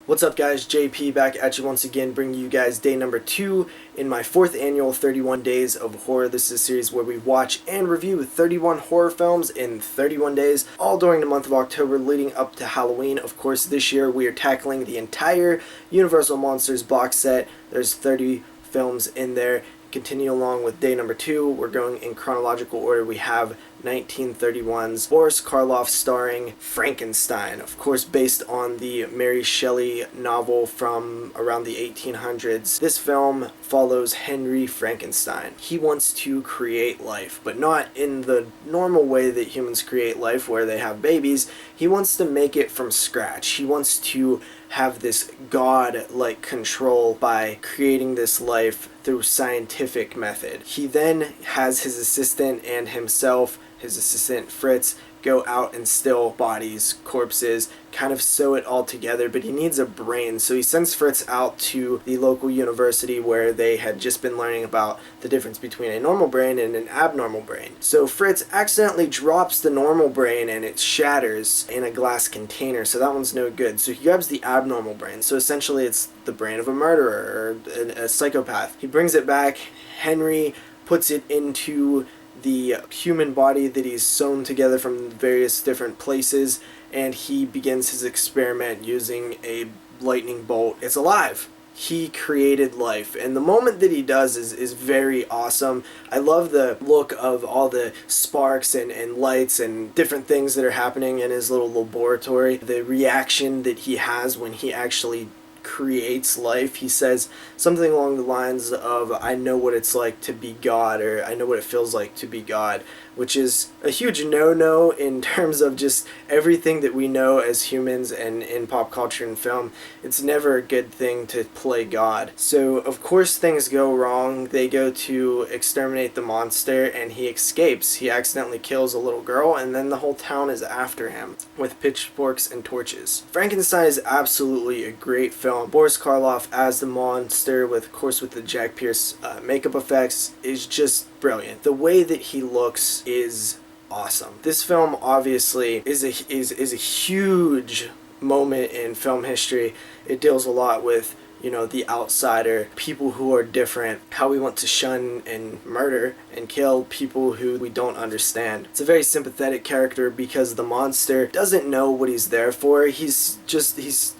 What's up guys, JP back at you once again, bringing you guys day number 2 in my 4th annual 31 Days of Horror. This is a series where we watch and review 31 horror films in 31 days, all during the month of October leading up to Halloween. Of course, this year we are tackling the entire Universal Monsters box set. There's 30 films in there. Continue along with day number 2. We're going in chronological order. We have 1931's Boris Karloff starring Frankenstein, of course based on the Mary Shelley novel from around the 1800s. This film follows Henry Frankenstein. He wants to create life, but not in the normal way that humans create life where they have babies. He wants to make it from scratch. He wants to have this god-like control by creating this life through scientific method. He then has his assistant and himself, his assistant Fritz, go out and still bodies, corpses, kind of sew it all together, but he needs a brain, so he sends Fritz out to the local university where they had just been learning about the difference between a normal brain and an abnormal brain. So Fritz accidentally drops the normal brain and it shatters in a glass container, so that one's no good. So he grabs the abnormal brain, so essentially it's the brain of a murderer or a psychopath. He brings it back. Henry puts it into the human body that he's sewn together from various different places, and he begins his experiment using a lightning bolt. It's alive. He created life, and the moment that he does is very awesome. I love the look of all the sparks and lights and different things that are happening in his little laboratory. The reaction that he has when he actually creates life. He says something along the lines of, "I know what it's like to be God," or "I know what it feels like to be God," which is a huge no-no in terms of just everything that we know as humans and in pop culture and film. It's never a good thing to play God. So of course things go wrong. They go to exterminate the monster and he escapes. He accidentally kills a little girl and then the whole town is after him with pitchforks and torches. Frankenstein is absolutely a great film. Boris Karloff as the monster, of course with the Jack Pierce makeup effects, is just brilliant. The way that he looks is awesome. This film obviously is a huge moment in film history. It deals a lot with, you know, the outsider, people who are different, how we want to shun and murder and kill people who we don't understand. It's a very sympathetic character because the monster doesn't know what he's there for. He's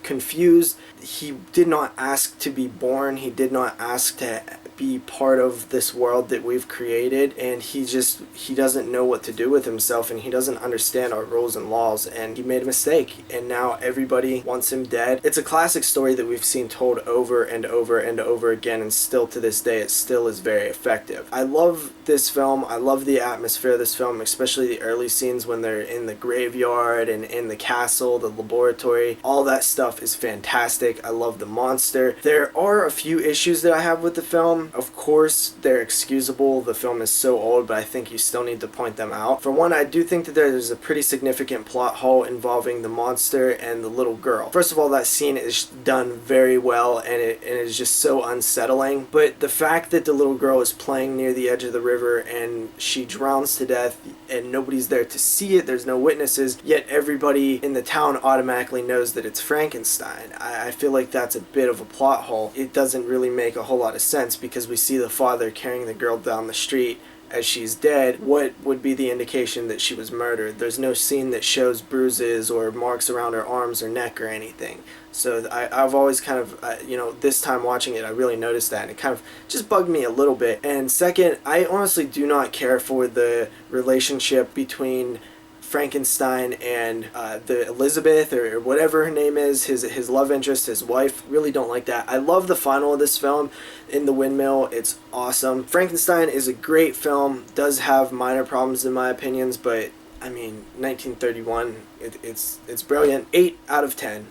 confused. He did not ask to be born. He did not ask to be part of this world that we've created, and he doesn't know what to do with himself, and he doesn't understand our rules and laws, and he made a mistake, and now everybody wants him dead. It's a classic story that we've seen told over and over and over again, and still to this day it still is very effective. I love this film. I love the atmosphere of this film, especially the early scenes when they're in the graveyard and in the castle, the laboratory. All that stuff is fantastic. I love the monster. There are a few issues that I have with the film. Of course, they're excusable. The film is so old, but I think you still need to point them out. For one, I do think that there's a pretty significant plot hole involving the monster and the little girl. First of all, that scene is done very well, and it is just so unsettling. But the fact that the little girl is playing near the edge of the river and she drowns to death and nobody's there to see it, there's no witnesses, yet everybody in the town automatically knows that it's Frankenstein. I feel like that's a bit of a plot hole. It doesn't really make a whole lot of sense because we see the father carrying the girl down the street as she's dead. What would be the indication that she was murdered? There's no scene that shows bruises or marks around her arms or neck or anything. So I've always kind of, this time watching it, I really noticed that, and it kind of just bugged me a little bit. And second, I honestly do not care for the relationship between Frankenstein and the Elizabeth or whatever her name is, his love interest, his wife. Really don't like that. I love the final of this film in the windmill. It's awesome. Frankenstein is a great film. Does have minor problems in my opinions, but I mean 1931, it's brilliant. 8 out of 10.